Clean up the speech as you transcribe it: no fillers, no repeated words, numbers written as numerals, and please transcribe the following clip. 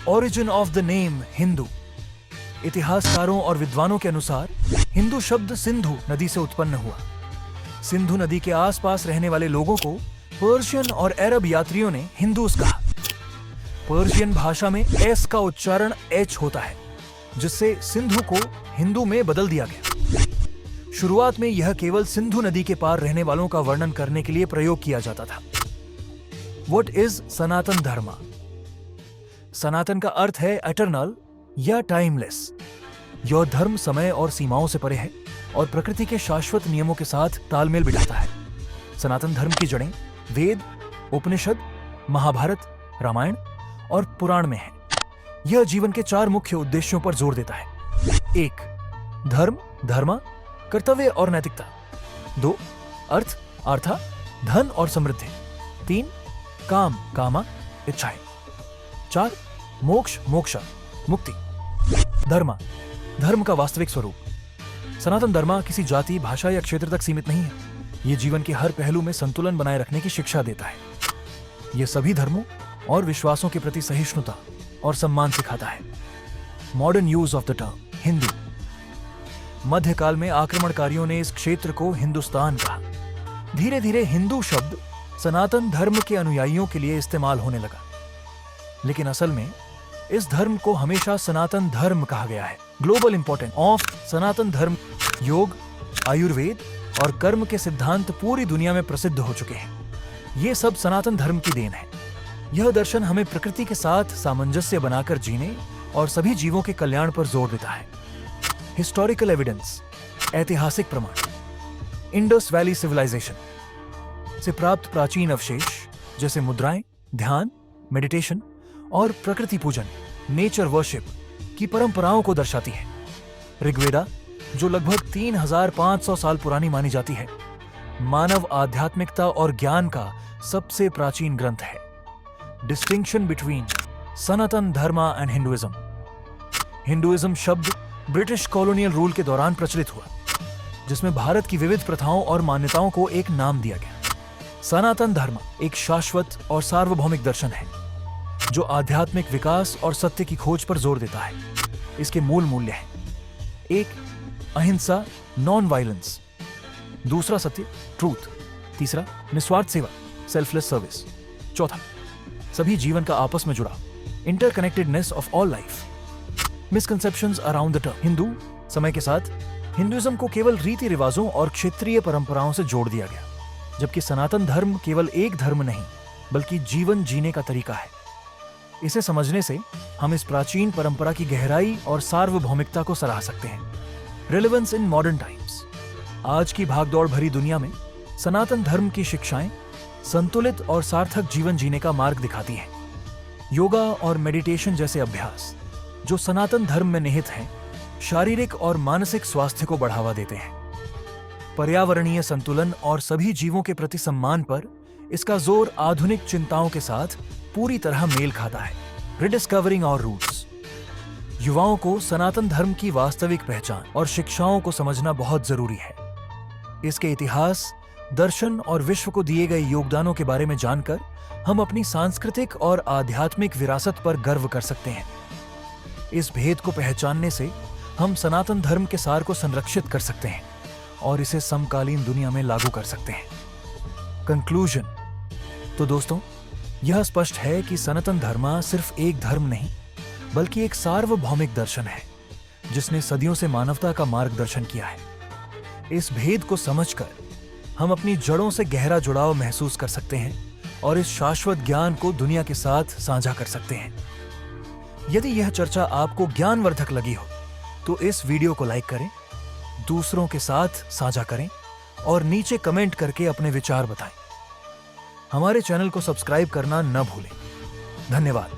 Origin of the name Hindu. इतिहासकारों और विद्वानों के अनुसार हिंदू शब्द सिंधु नदी से उत्पन्न हुआ। सिंधु नदी के आसपास रहने वाले लोगों को पर्शियन और अरब यात्रियों ने हिंदूस कहा। पर्शियन भाषा में एस का उच्चारण एच होता है, जिससे सिंधु को हिंदू में बदल दिया गया। शुरुआत में यह केवल सिंधु नदी के पार रहने वालों का वर्णन करने के लिए प्रयोग किया जाता था। What is सनातन धर्म? सनातन का अर्थ है एटर्नल या टाइमलेस। यह धर्म समय और सीमाओं से परे है और प्रकृति के शाश्वत नियमों के साथ तालमेल बिठाता है। सनातन धर्म की जड़ें वेद, उपनिषद, महाभारत, रामायण और पुराण में है। यह जीवन के 4 मुख्य उद्देश्यों पर जोर देता है। 1. धर्म, धर्म, कर्तव्य और नैतिकता। 2. अर्थ, आर्था, धन और समृद्धि। 3. काम, कामा, इच्छाएं। 4. मोक्ष, मोक्षा, मुक्ति। धर्म का वास्तविक स्वरूप। सनातन धर्म किसी जाति, भाषा या क्षेत्र तक सीमित नहीं है। यह जीवन के हर पहलू में संतुलन बनाए रखने की शिक्षा देता है। यह सभी धर्मों और विश्वासों के प्रति सहिष्णुता और सम्मान सिखाता है। Modern use of the term Hindu. मध्यकाल में आक्रमणकारियों ने इस क्षेत्र को हिंदुस्तान कहा। धीरे धीरे हिंदू शब्द सनातन धर्म के अनुयायियों के लिए इस्तेमाल होने लगा, लेकिन असल में इस धर्म को हमेशा सनातन धर्म कहा गया है। ग्लोबल इंपॉर्टेंस ऑफ सनातन धर्म। योग, आयुर्वेद और कर्म के सिद्धांत पूरी दुनिया में प्रसिद्ध हो चुके हैं। ये सब सनातन धर्म की देन है। यह दर्शन हमें प्रकृति के साथ सामंजस्य बनाकर जीने और सभी जीवों के कल्याण पर जोर देता है। हिस्टोरिकल एविडेंस, ऐतिहासिक प्रमाण। इंडस वैली सिविलाइजेशन से प्राप्त प्राचीन अवशेष जैसे मुद्राएं, ध्यान, मेडिटेशन और प्रकृति पूजन, नेचर वर्शिप की परंपराओं को दर्शाती है। ऋग्वेदा, जो लगभग 3500 साल पुरानी मानी जाती है, मानव आध्यात्मिकता और ज्ञान का सबसे प्राचीन ग्रंथ है। डिस्टिंक्शन बिटवीन सनातन धर्म एंड हिंदुइज्म। हिंदुइज्म शब्द ब्रिटिश कॉलोनियल रूल के दौरान प्रचलित हुआ, जिसमें भारत की विविध प्रथाओं और मान्यताओं को एक नाम दिया गया। सनातन धर्म एक शाश्वत और सार्वभौमिक दर्शन है जो आध्यात्मिक विकास और सत्य की खोज पर जोर देता है। इसके मूल मूल्य हैं: 1. अहिंसा, नॉन वायलेंस। 2. सत्य, ट्रूथ। 3. निस्वार्थ सेवा, सेल्फलेस सर्विस। 4. सभी जीवन का आपस में जुड़ा, interconnectedness of all life. Misconceptions around the term Hindu. समय के साथ हिंदुइज्म को केवल रीति रिवाजों और क्षेत्रीय परंपराओं से जोड़ दिया गया, जबकि सनातन धर्म केवल एक धर्म नहीं बल्कि जीवन जीने का तरीका है। इसे समझने से हम इस प्राचीन परंपरा की गहराई और सार्वभौमिकता को सराह सकते हैं। Relevance in modern times. आज की भागदौड़ भरी दुनिया में सनातन धर्म की शिक्षाएं संतुलित और सार्थक जीवन जीने का मार्ग दिखाती हैं। योगा और मेडिटेशन जैसे अभ्यास जो सनातन धर्म में निहित हैं, शारीरिक और मानसिक स्वास्थ्य को बढ़ावा देते हैं। पर्यावरणीय संतुलन और सभी जीवों के प्रति सम्मान पर इसका जोर आधुनिक चिंताओं के साथ पूरी तरह मेल खाता है। रिडिस्कवरिंग आवर रूट्स। युवाओं को सनातन धर्म की वास्तविक पहचान और शिक्षाओं को समझना बहुत जरूरी है। इसके इतिहास, दर्शन और विश्व को दिए गए योगदानों के बारे में जानकर हम अपनी सांस्कृतिक और आध्यात्मिक विरासत पर गर्व कर सकते हैं। इस भेद को पहचानने से हम सनातन धर्म के सार को संरक्षित कर सकते हैं और इसे समकालीन दुनिया में लागू कर सकते हैं। कंक्लूजन। तो दोस्तों, यह स्पष्ट है कि सनातन धर्म सिर्फ एक धर्म नहीं बल्कि एक सार्वभौमिक दर्शन है जिसने सदियों से मानवता का मार्गदर्शन किया है। इस भेद को समझकर हम अपनी जड़ों से गहरा जुड़ाव महसूस कर सकते हैं और इस शाश्वत ज्ञान को दुनिया के साथ साझा कर सकते हैं। यदि यह चर्चा आपको ज्ञानवर्धक लगी हो तो इस वीडियो को लाइक करें, दूसरों के साथ साझा करें और नीचे कमेंट करके अपने विचार बताएं। हमारे चैनल को सब्सक्राइब करना न भूलें। धन्यवाद।